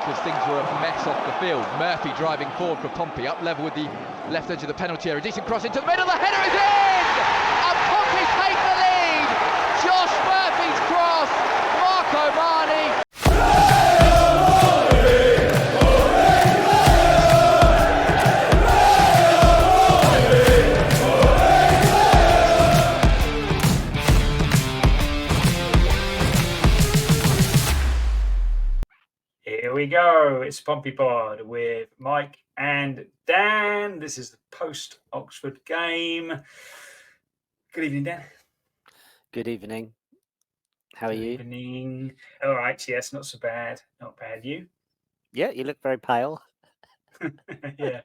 because things were a mess off the field. Murphy driving forward for Pompey, up level with the left edge of the penalty area. Decent cross into the middle, the header is in! And Pompey take the lead! Josh Murphy's cross, Marco Marni. Here we go. It's Pompey Pod with Mike and Dan. This is the post-Oxford game. Good evening, Dan. Good evening. How are you? Good evening. All right. Yes, not so bad. Not bad. You? Yeah, you look very pale. yeah.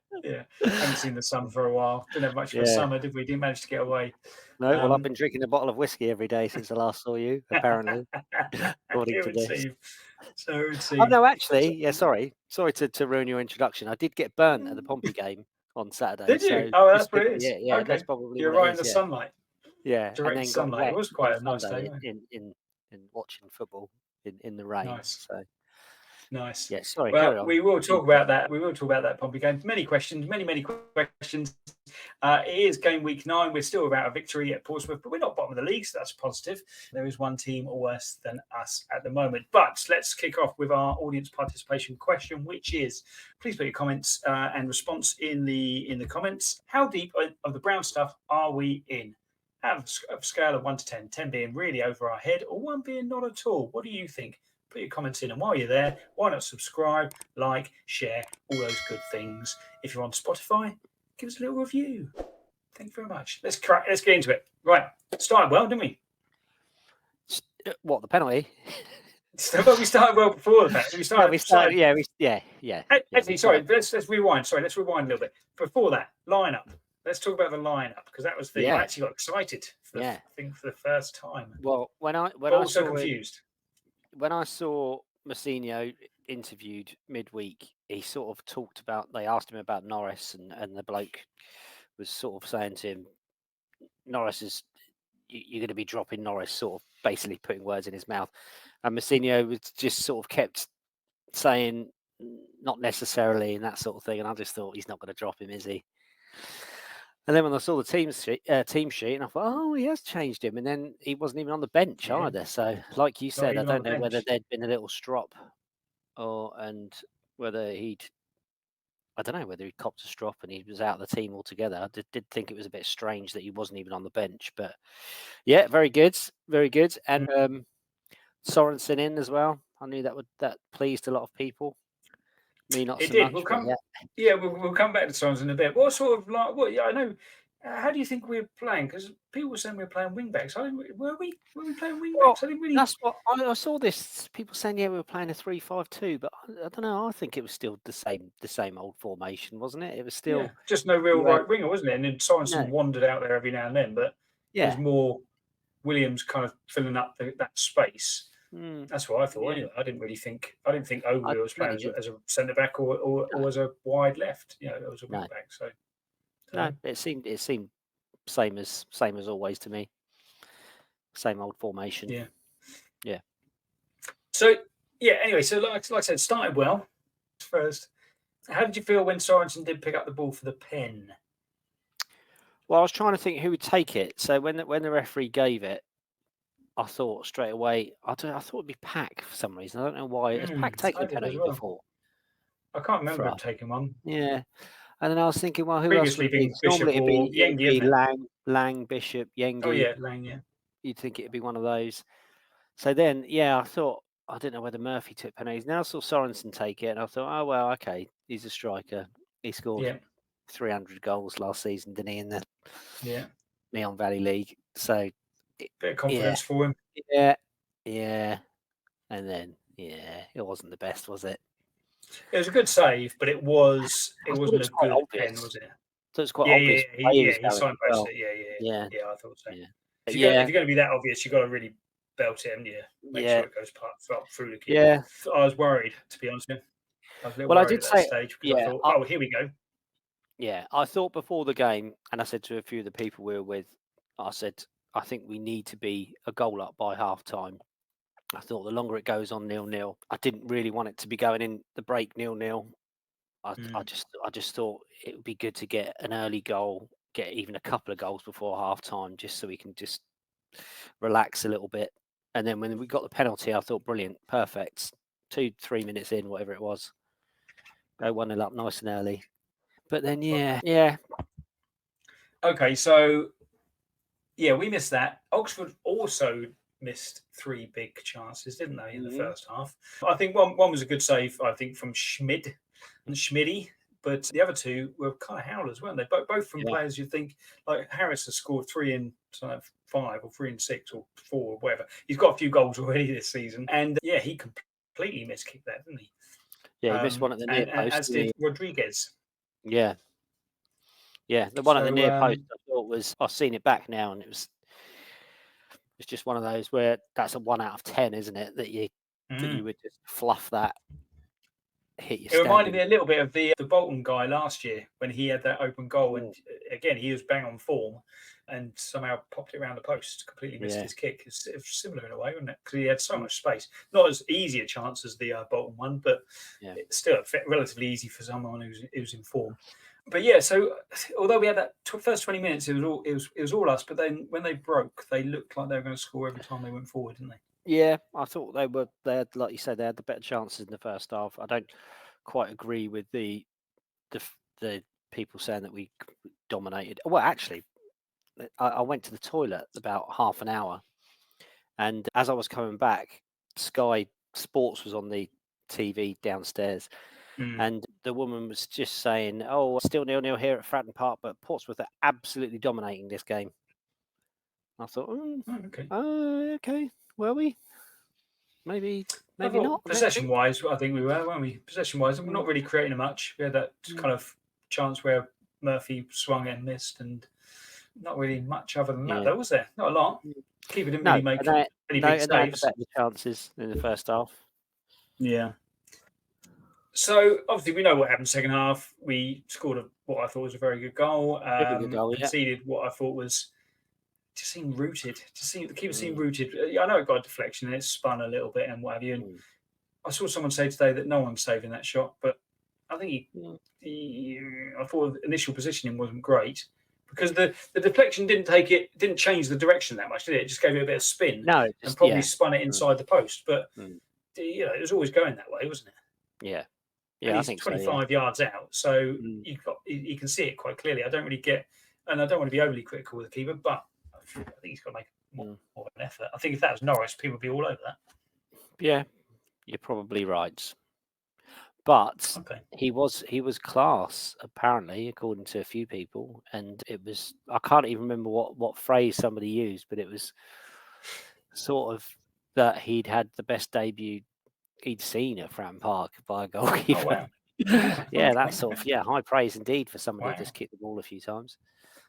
Haven't seen the sun for a while. Didn't have much for summer, did we? Didn't manage to get away. No, well, I've been drinking a bottle of whiskey every day since I last saw you, apparently. According to this. So Oh, no, actually, yeah, sorry to ruin your introduction. I did get burnt at the Pompey game on Saturday. Did you? So Oh, that's what it is. Yeah, okay. That's probably You're what right in the sunlight. Yeah, direct and then sunlight. It was quite a nice day. In watching football in the rain. Nice. So. Nice. Yeah, sorry. Well, we will talk about that. We will talk about that Pompey game. Many questions. It is game week 9. We're still about a victory at Portsmouth, but we're not bottom of the league, so that's positive. There is one team worse than us at the moment. But let's kick off with our audience participation question, which is: please put your comments and response in the comments. How deep of the brown stuff are we in? Have a scale of 1 to 10, 10 being really over our head, or 1 being not at all. What do you think? Put your comments in, and while you're there, why not subscribe, like, share, all those good things. If you're on Spotify, give us a little review. Thank you very much. Let's get into it. Right, started well, didn't we? What, the penalty? But we started well before the penalty. Actually, sorry. Let's rewind. Let's rewind a little bit. Before that, lineup. Let's talk about the lineup, because that was I actually got excited for the first time. Well, when I was so confused. When I saw Mousinho interviewed midweek, he sort of talked about, they asked him about Norris, and the bloke was sort of saying to him, Norris you're going to be dropping Norris, sort of basically putting words in his mouth. And Mousinho was just sort of kept saying, not necessarily, and that sort of thing. And I just thought, he's not going to drop him, is he? And then when I saw the team sheet, and I thought, oh, he has changed him. And then he wasn't even on the bench either. So, like you said, I don't know whether there'd been a little strop and whether he'd copped a strop and he was out of the team altogether. I did think it was a bit strange that he wasn't even on the bench. But, yeah, very good. Very good. And Sorensen in as well. I knew that pleased a lot of people. Me not it so did. much. We'll come back to Sorensen in a bit. What sort of I know. How do you think we're playing? Because people were saying we were playing wing backs. Were we playing wing backs? I didn't really. That's what I saw. This people saying, we were playing a 3-5-2, but I don't know. I think it was still the same old formation, wasn't it? It was still just no real right winger, wasn't it? And then Sorensen wandered out there every now and then, but it was more Williams kind of filling up that space. That's what I thought. Anyway, I didn't think Ogilvy was playing as a centre back or as a wide left. It was a wing back. So no, it seemed same as always to me. Same old formation. Yeah. So anyway, so like I said, started well. First, how did you feel when Sorensen did pick up the ball for the pen? Well, I was trying to think who would take it. So when the referee gave it, I thought straight away. I thought it'd be Pack for some reason. I don't know why. Has Pack taken a penalty before? I can't remember him taking one. Yeah, and then I was thinking, well, who previously else? Been Bishop normally it'd be Lang, Bishop, Yengi. Oh yeah, Lang. Yeah. You'd think it'd be one of those. So then, I thought, I didn't know whether Murphy took penalties. Now I saw Sorensen take it, and I thought, oh well, okay, he's a striker. He scored 300 goals last season, didn't he, in the Neon Valley League? So. Bit of confidence for him. Yeah. And then, it wasn't the best, was it? It was a good save, but it wasn't a good pen, was it? So it's quite obvious. He signposted it. Yeah, I thought so. Yeah. If you're going to be that obvious, you've got to really belt it, haven't you? Make sure it goes through the keeper. Yeah. I was worried, to be honest with you. I was a little worried at that stage because I thought, here we go. Yeah, I thought before the game, and I said to a few of the people we were with, I said, I think we need to be a goal up by half time I thought the longer it goes on 0-0, I didn't really want it to be going in the break 0-0. I just thought it would be good to get an early goal, get even a couple of goals before half time, just so we can just relax a little bit. And then when we got the penalty, I thought brilliant, perfect. 2-3 minutes in, whatever it was, go 1-0 up nice and early. But then yeah. Okay, so yeah, we missed that. Oxford also missed 3 big chances, didn't they, in the first half? I think one was a good save, I think, from Schmid and Schmidty, but the other 2 were kind of howlers, weren't they? Both from players you think, like Harris has scored 3 in 5 or 3 in 6 or 4 or whatever. He's got a few goals already this season, and yeah, he completely miskicked that, didn't he? Yeah, he missed one at the near post, as did Rodriguez. Yeah, the one at the near post, I thought was, I've seen it back now, and it's just one of those where that's a 1 out of 10, isn't it? That you would just fluff that, hit your. It reminded me a little bit of the Bolton guy last year when he had that open goal, and again he was bang on form, and somehow popped it around the post, completely missed his kick. It's similar in a way, wasn't it? Because he had so much space. Not as easy a chance as the Bolton one, but it's still relatively easy for someone who's in form. But yeah, so although we had that first 20 minutes, it was all us. But then when they broke, they looked like they were going to score every time they went forward, didn't they? Yeah, I thought they had, like you said, they had the better chances in the first half. I don't quite agree with the people saying that we dominated. Well, actually, I went to the toilet about half an hour, and as I was coming back, Sky Sports was on the TV downstairs, and the woman was just saying, "Oh, still 0-0 here at Fratton Park, but Portsmouth are absolutely dominating this game." I thought, okay, were we? Maybe not. Possession-wise, I think we were, weren't we? Possession-wise, we're not really creating much. We had that kind of chance where Murphy swung and missed, and not really much other than that, though, was there? Not a lot. Keeper didn't really make any big saves. Better chances in the first half. Yeah. So obviously we know what happened second half. We scored what I thought was a very good goal. Conceded what I thought was just seemed rooted. The keeper seemed rooted. I know it got a deflection and it spun a little bit and what have you. And I saw someone say today that no one's saving that shot, but I think I thought the initial positioning wasn't great because the deflection didn't change the direction that much, did it? It just gave it a bit of spin. And probably spun it inside the post. But it was always going that way, wasn't it? Yeah. Yeah, I think 25 yards out, so you can see it quite clearly. I don't really get, and I don't want to be overly critical with the keeper, but I think he's got to make more of an effort. I think if that was Norris, people would be all over that. Yeah, you're probably right. But he was class, apparently, according to a few people, and it was, I can't even remember what phrase somebody used, but it was sort of that he'd had the best debut he'd seen at Fratton Park by a goalkeeper. Oh, wow. Yeah, that's sort of high praise indeed for somebody who just kicked the ball a few times.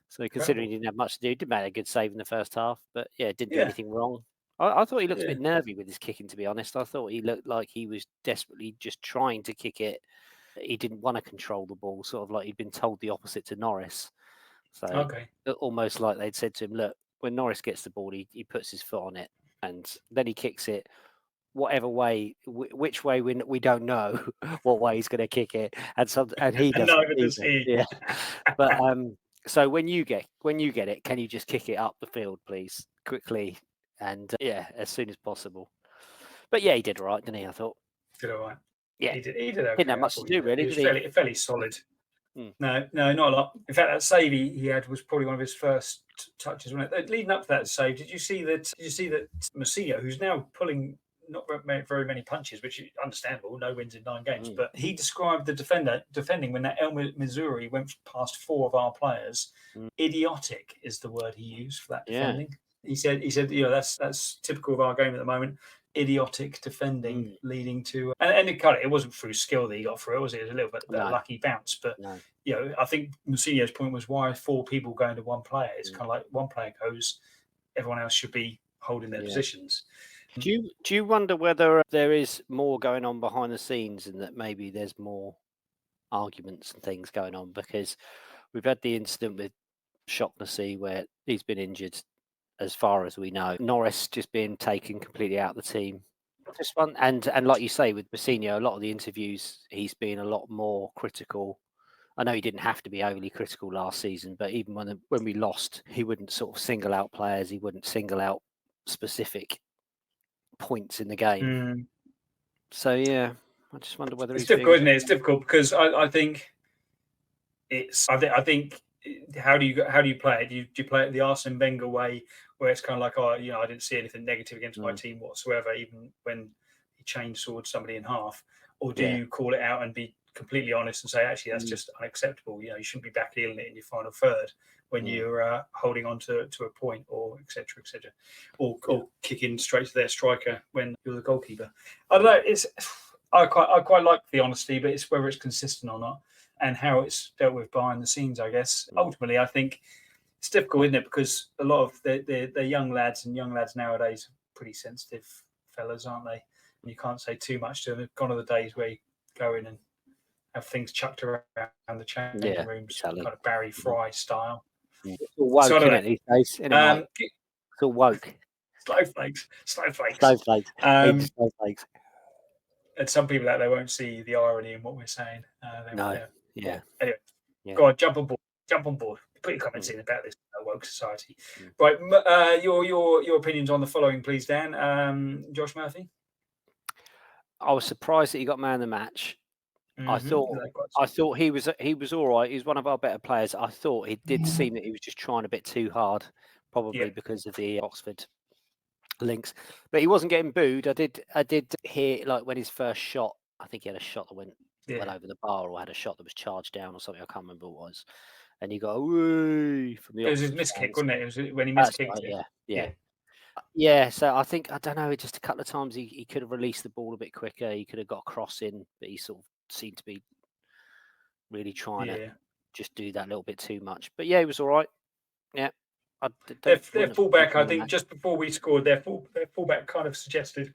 So considering he didn't have much to do, did make a good save in the first half, but didn't do anything wrong. I thought he looked a bit nervy with his kicking, to be honest. I thought he looked like he was desperately just trying to kick it. He didn't want to control the ball, sort of like he'd been told the opposite to Norris. So almost like they'd said to him, look, when Norris gets the ball, he puts his foot on it and then he kicks it. Whatever way, which way we don't know what way he's going to kick it, and he doesn't. Yeah, but so when you get it, can you just kick it up the field, please, quickly, and as soon as possible. But he did all right, didn't he? I thought. Did all right. Yeah, he did. He did okay. Didn't have much to do really. He was fairly solid. No, not a lot. In fact, that save he had was probably one of his first touches. Wasn't it? Leading up to that save, did you see that Masino, who's now pulling not very many punches, which is understandable, no wins in 9 games, but he described the defending when that El Missouri went past 4 of our players. Idiotic is the word he used for that defending. He said, that's typical of our game at the moment. Idiotic defending leading to and it wasn't through skill that he got through it, was it? It was a little bit of a lucky bounce, but I think Mousinho's point was why 4 people going to one player. It's kind of like one player goes, everyone else should be holding their positions. Do you wonder whether there is more going on behind the scenes and that maybe there's more arguments and things going on? Because we've had the incident with Shaughnessy where he's been injured, as far as we know. Norris just being taken completely out of the team. Just one, and like you say with Mousinho, a lot of the interviews he's been a lot more critical. I know he didn't have to be overly critical last season, but even when we lost, he wouldn't sort of single out players. He wouldn't single out specific points in the game. So yeah, I just wonder whether it's difficult, isn't it? It's difficult because I think I think how do you play it? Do you play it the Arsene Wenger way, where it's kind of like, I didn't see anything negative against my team whatsoever, even when he chainsawed somebody in half, or do you call it out and be completely honest and say, actually, that's just unacceptable? You shouldn't be backheeling it in your final third when you're holding on to a point, or etc., or kicking straight to their striker when you're the goalkeeper. I don't know. I quite like the honesty, but it's whether it's consistent or not, and how it's dealt with behind the scenes, I guess. Ultimately, I think it's difficult, isn't it? Because a lot of the young lads nowadays are pretty sensitive fellas, aren't they? And you can't say too much to them. They've gone are the days where you go in and have things chucked around the changing rooms, exactly. kind of Barry Fry style. It's all woke, So I don't know. these days, it's all woke. Snowflakes. Snowflakes. And some people out there won't see the irony in what we're saying. Anyway, go on, jump on board. Put your comments in about this woke society. Right, your opinions on the following, please, Dan. Josh Murphy. I was surprised that he got man of the match. I thought he was all right. He was one of our better players. I thought it did seem that he was just trying a bit too hard, probably because of the Oxford links. But he wasn't getting booed. I did hear, like, when his first shot, I think he had a shot that went over the bar, or had a shot that was charged down or something. I can't remember what it was. And he got a woo from the Oxford. It was his miss kick, wasn't it? It was when he miskicked it. Yeah, so I think, I don't know, just a couple of times he could have released the ball a bit quicker. He could have got a cross in, but he sort of seemed to be really trying to just do that a little bit too much. But yeah, he was all right. Yeah. Their fullback, I think, just before we scored, their fullback kind of suggested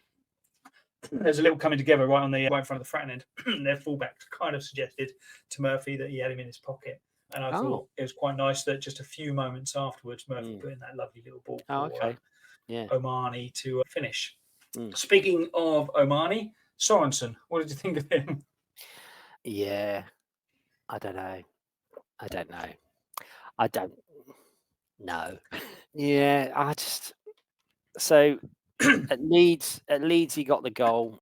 there's a little coming together right in front of the Fratton end. Their fullback kind of suggested to Murphy that he had him in his pocket. And I thought it was quite nice that just a few moments afterwards, Murphy put in that lovely little ball for Omani to finish. Speaking of Omani, Sorensen, what did you think of him? Yeah, I don't know. I don't know. Yeah, so at Leeds he got the goal.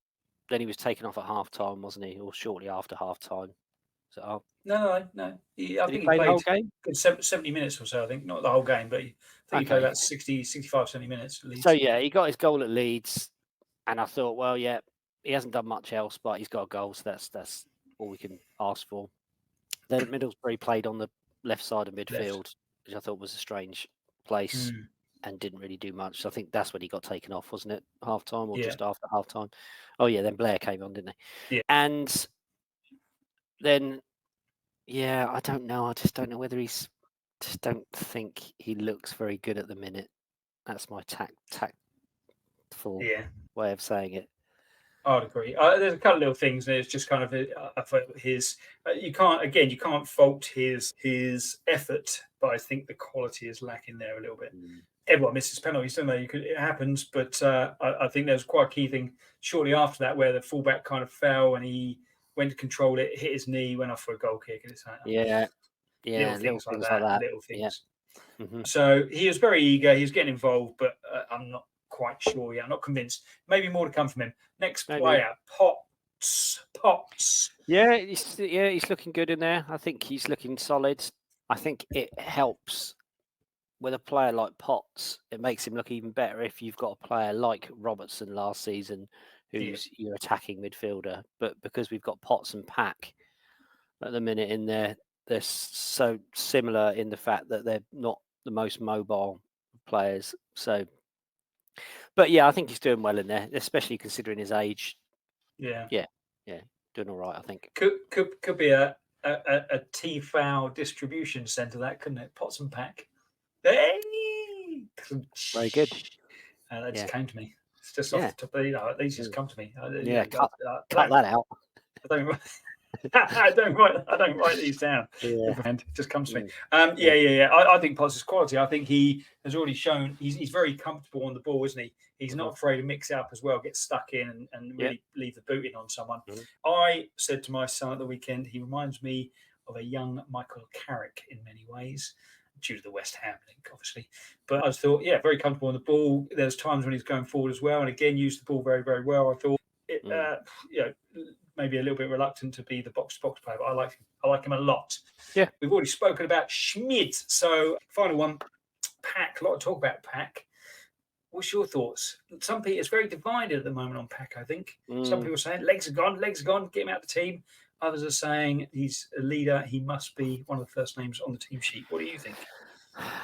Then he was taken off at half time, wasn't he? Or shortly after half time. So No. I think he played the whole game? 70 minutes or so, I think. Not the whole game, but I think he played about 60, 65, 70 minutes at Leeds. So yeah, he got his goal at Leeds, and I thought, well, yeah, he hasn't done much else, but he's got a goal, so that's all we can ask for. Then at Middlesbrough, played on the left side of midfield, which I thought was a strange place and didn't really do much. So I think that's when he got taken off, wasn't it? Half time or just after half time? Oh yeah, then Blair came on, didn't they? Yeah. And then, I don't know. I just don't know whether just don't think he looks very good at the minute. That's my tactful way of saying it. I'd agree. There's a couple of little things, and it's just kind of his. You can't fault his effort, but I think the quality is lacking there a little bit. Everyone misses penalties, don't they? It happens, but I think there was quite a key thing shortly after that where the fullback kind of fell and he went to control it, hit his knee, went off for a goal kick, and it's like little things like that. Little things. Yeah. So he was very eager. He was getting involved, but I'm not quite sure yet. I'm not convinced. Maybe more to come from him. Next player, Potts. Yeah, he's looking good in there. I think he's looking solid. I think it helps with a player like Potts. It makes him look even better if you've got a player like Robertson last season, who's your attacking midfielder. But because we've got Potts and Pack at the minute in there, they're so similar in the fact that they're not the most mobile players. So, but yeah, I think he's doing well in there, especially considering his age. Yeah, doing all right. I think could be a T-foul distribution centre, that couldn't it? Potts and Pack. Hey! Very good. That just came to me. It's just off the top. These just come to me. Cut that out. I don't write these down. It just comes to me. I think Potts' quality. I think he has already shown he's very comfortable on the ball, isn't he? He's not afraid to mix it up as well, get stuck in and really leave the boot in on someone. Mhm. I said to my son at the weekend, he reminds me of a young Michael Carrick in many ways, due to the West Ham link, obviously. But I thought, very comfortable on the ball. There's times when he's going forward as well, and again, used the ball very, very well. I thought, maybe a little bit reluctant to be the box-to-box player, but I like him a lot. Yeah. We've already spoken about Schmidt. So, final one, Pack. A lot of talk about Pack. What's your thoughts? Some people, it's very divided at the moment on Pack, I think. Some people are saying, legs are gone, get him out of the team. Others are saying he's a leader. He must be one of the first names on the team sheet. What do you think?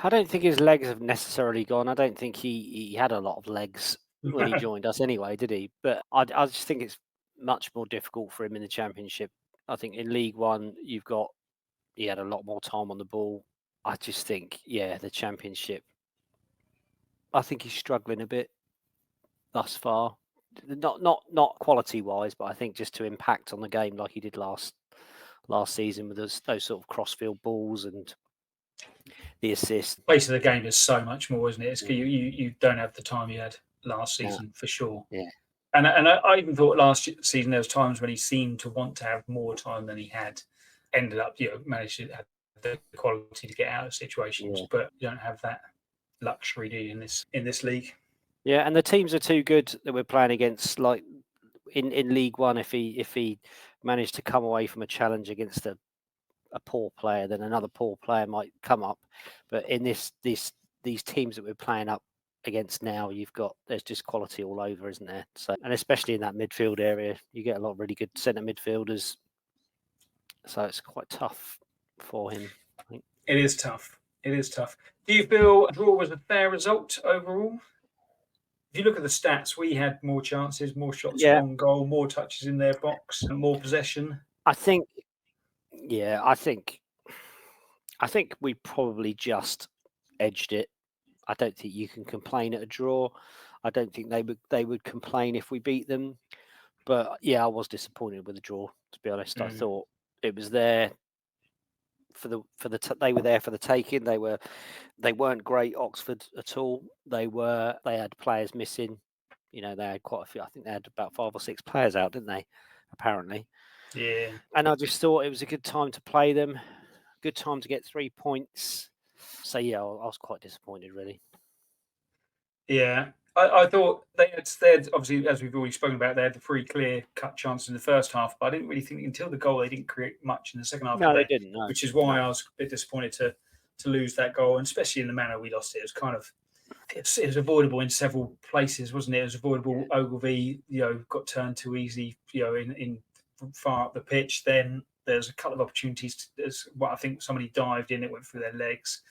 I don't think his legs have necessarily gone. I don't think he had a lot of legs when he joined us anyway, did he? But I just think it's much more difficult for him in the Championship. I think in League One, he had a lot more time on the ball. I just think, the Championship, I think he's struggling a bit thus far. Not quality wise, but I think just to impact on the game like he did last season with those sort of crossfield balls and the assist. Pace of the game is so much more, isn't it? It's, you don't have the time you had last season for sure. Yeah. And I even thought last season there was times when he seemed to want to have more time than he had. Ended up, managed to have the quality to get out of situations, but you don't have that luxury, do you, in this league? Yeah, and the teams are too good that we're playing against. Like in League One, if he managed to come away from a challenge against a poor player, then another poor player might come up. But in these teams that we're playing up against now, there's just quality all over, isn't there? So, and especially in that midfield area, you get a lot of really good centre midfielders. So it's quite tough for him, I think. It is tough. Do you feel a draw was a fair result overall? If you look at the stats, we had more chances, more shots on goal, more touches in their box, and more possession. I think we probably just edged it. I don't think you can complain at a draw. I don't think they would complain if we beat them. But I was disappointed with the draw, to be honest. I thought it was there they were there for the taking. They weren't great, Oxford, at all. They had players missing. They had quite a few. I think they had about 5 or 6 players out, didn't they? Apparently. Yeah. And I just thought it was a good time to play them. Good time to get 3 points. So I was quite disappointed, really. Yeah. I thought they had obviously, as we've already spoken about, they had the 3 clear-cut chances in the first half, but I didn't really think until the goal they didn't create much in the second half. No, they didn't. No. Which is why I was a bit disappointed to lose that goal, and especially in the manner we lost it. It was kind of it was avoidable in several places, wasn't it? It was avoidable. Ogilvie, got turned too easy, in far up the pitch. Then there's a couple of opportunities. There's I think somebody dived in, it went through their legs.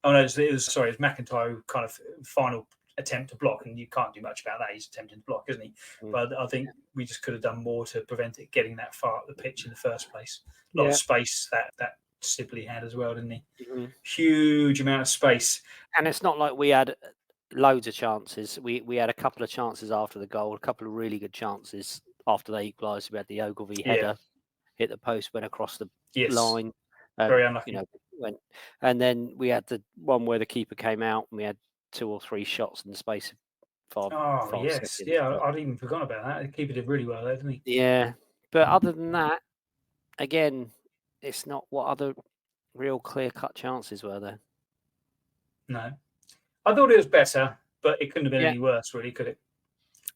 Oh no, it was McIntyre who kind of final attempt to block, and you can't do much about that. He's attempting to block, isn't he? But I think we just could have done more to prevent it getting that far up the pitch in the first place. A lot of space that Sibley had as well, didn't he? Mm-hmm. Huge amount of space. And it's not like we had loads of chances. We had a couple of chances after the goal, a couple of really good chances after they equalised. We had the Ogilvie header, hit the post, went across the line. Very unlucky. And then we had the one where the keeper came out, and we had 2 or 3 shots in the space of 5 seconds. Yeah, I'd even forgotten about that. The keeper did really well there, didn't he? Yeah, but other than that, again, it's not what other real clear-cut chances were there. No. I thought it was better, but it couldn't have been any worse, really, could it?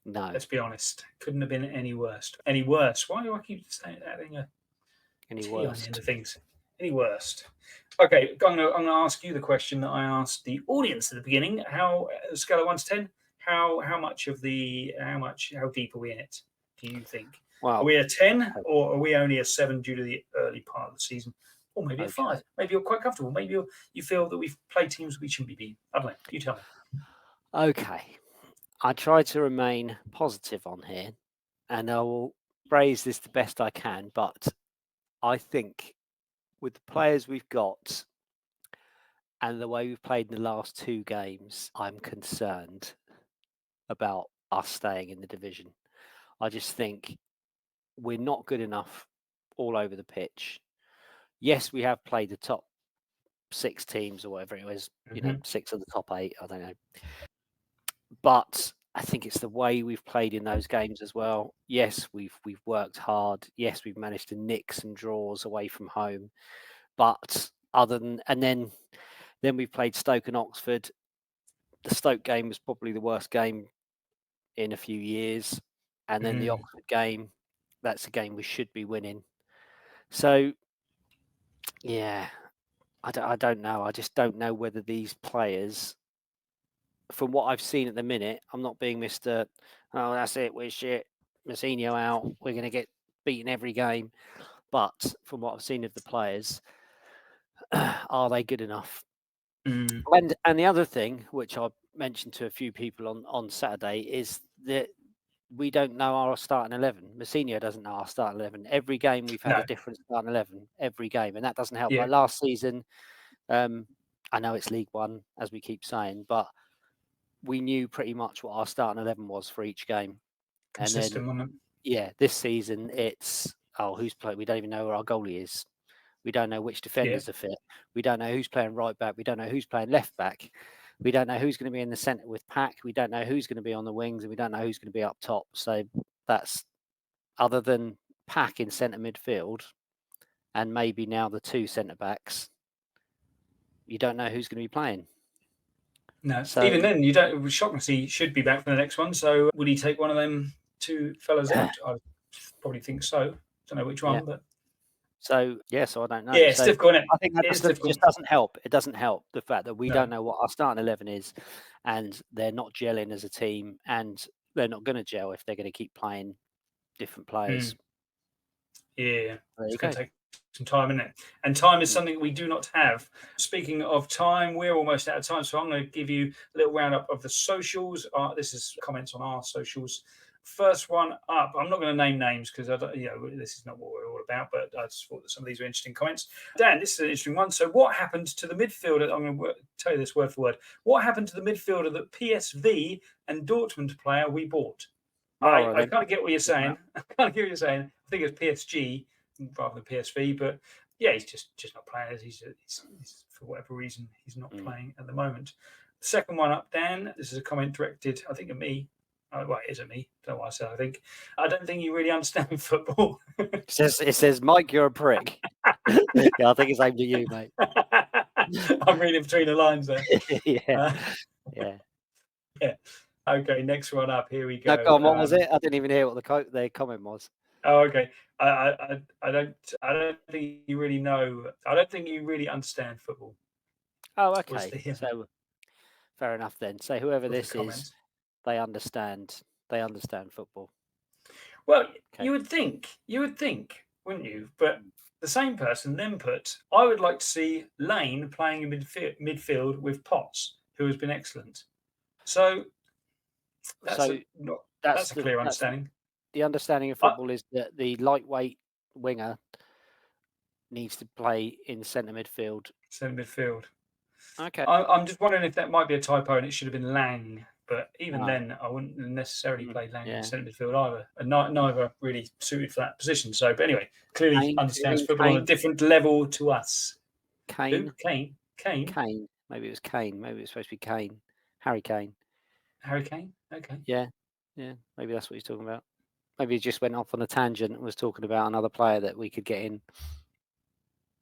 No. Let's be honest. Couldn't have been any worse. Any worse? Why do I keep saying that? Any worse? Any worst? Okay, I'm going to ask you the question that I asked the audience at the beginning. How, scale of 1 to 10, how deep are we in it? Do you think? Wow. Are we a 10, or are we only a 7 due to the early part of the season, or maybe a 5? Maybe you're quite comfortable. Maybe you feel that we've played teams we shouldn't be beating. I don't know. You tell me. Okay, I try to remain positive on here, and I will phrase this the best I can. But I think, with the players we've got and the way we've played in the last 2 games, I'm concerned about us staying in the division. I just think we're not good enough all over the pitch. Yes, we have played the top 6 teams or whatever it was, 6 of the top 8, I don't know. But I think it's the way we've played in those games as well. Yes, we've worked hard. Yes, we've managed to nick some draws away from home. But then we've played Stoke and Oxford. The Stoke game was probably the worst game in a few years. And then the Oxford game, that's a game we should be winning. So, yeah, I don't know. I just don't know whether these players, from what I've seen at the minute, I'm not being Mr. Oh, that's it, we're shit. Mousinho out. We're going to get beaten every game. But from what I've seen of the players, are they good enough? And the other thing, which I mentioned to a few people on Saturday, is that we don't know our starting 11. Mousinho doesn't know our starting 11. Every game we've had a different starting 11. Every game, and that doesn't help. Yeah. Like last season, I know it's League One, as we keep saying, but we knew pretty much what our starting 11 was for each game. Consistent, And wasn't then, it? yeah, this season it's who's playing? We don't even know where our goalie is. We don't know which defenders are fit. We don't know who's playing right back. We don't know who's playing left back. We don't know who's going to be in the centre with Pack. We don't know who's going to be on the wings, and we don't know who's going to be up top. So that's, other than Pack in centre midfield, and maybe now the two centre backs, you don't know who's going to be playing. No, so, even then, you don't. Shaughnessy should be back for the next one. So, would he take one of them two fellas out? I probably think so. Don't know which one, but so I don't know. Yeah, it's difficult, isn't it? I think that just doesn't help. It doesn't help the fact that we don't know what our starting 11 is, and they're not gelling as a team, and they're not going to gel if they're going to keep playing different players. Yeah, it's going to take some time, isn't it? And time is something we do not have. Speaking of time, we're almost out of time, so I'm going to give you a little roundup of the socials. This is comments on our socials. First one up, I'm not going to name names because this is not what we're all about, but I just thought that some of these were interesting comments. Dan, this is an interesting one. So, what happened to the midfielder? I'm going to tell you this word for word. What happened to the midfielder that PSV and Dortmund player we bought? I kind of get what you're saying. I think it's PSG rather than PSV, but yeah, he's just not playing. He's for whatever reason he's not playing at the moment. The second one up, Dan. This is a comment directed, I think, at me. Well, it is at me. Don't know why I said I think. I don't think you really understand football. It says, Mike, you're a prick. Yeah, I think it's aimed at you, mate. I'm reading between the lines there. Yeah. Okay, next one up. Here we go. No, come on, what was it? I didn't even hear what the comment was. Oh, okay. I don't think you really know. I don't think you really understand football. Oh, okay. So fair enough then. So whoever this is, they understand football. Well, you would think, wouldn't you? But the same person then put, I would like to see Lane playing in midfield with Potts, who has been excellent. So that's a clear understanding. The understanding of football is that the lightweight winger needs to play in centre midfield. Okay. I'm just wondering if that might be a typo and it should have been Lang. But even then, I wouldn't necessarily play Lang in centre midfield either. And neither really suited for that position. So, but anyway, clearly understands football on a different level to us. Kane. Kane. Maybe it was Kane. Maybe it was supposed to be Kane. Harry Kane. Okay. Yeah. Maybe that's what he's talking about. Maybe he just went off on a tangent and was talking about another player that we could get in.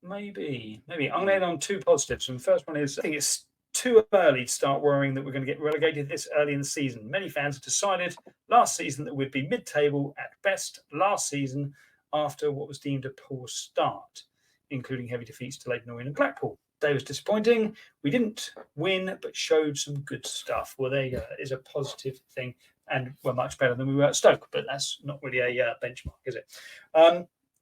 Maybe. I'm going to end on two positives. And the first one is, I think it's too early to start worrying that we're going to get relegated this early in the season. Many fans have decided last season that we'd be mid-table at best last season after what was deemed a poor start, including heavy defeats to Leyton Orient and Blackpool. Day was disappointing. We didn't win, but showed some good stuff. Well, there you go. That is a positive thing. And we're much better than we were at Stoke, but that's not really a benchmark, is it?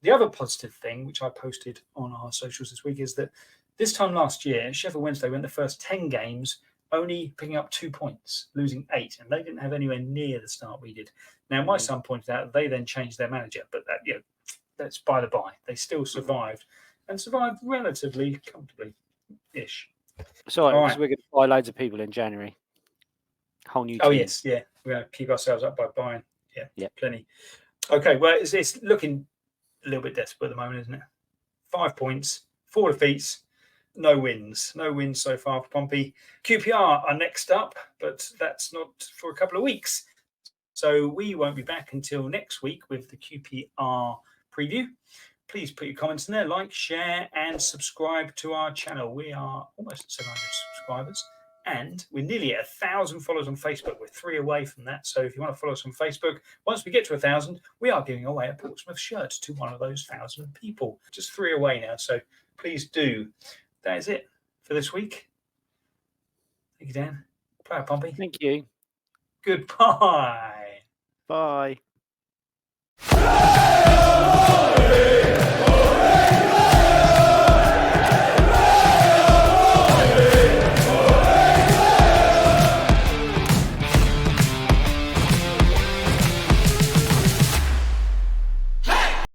The other positive thing, which I posted on our socials this week, is that this time last year, Sheffield Wednesday went the first 10 games only picking up 2 points, losing 8, and they didn't have anywhere near the start we did. Now, my son pointed out they then changed their manager, but that's by the by. They still survived, and survived relatively comfortably-ish. So we're going to buy loads of people in January. Whole new team. Oh, yes, yeah. We're going to keep ourselves up by buying. Yeah, plenty. Okay, well, it's looking a little bit desperate at the moment, isn't it? 5 points, 4 defeats, no wins so far for Pompey. QPR are next up, but that's not for a couple of weeks. So we won't be back until next week with the QPR preview. Please put your comments in there, like, share, and subscribe to our channel. We are almost at 700 subscribers, and we're nearly at 1,000 followers on Facebook. We're 3 away from that. So if you want to follow us on Facebook, once we get to 1,000, we are giving away a Portsmouth shirt to one of those 1,000 people. Just 3 away now. So please do. That is it for this week. Thank you, Dan. Play Up Pompey. Thank you. Goodbye. Bye.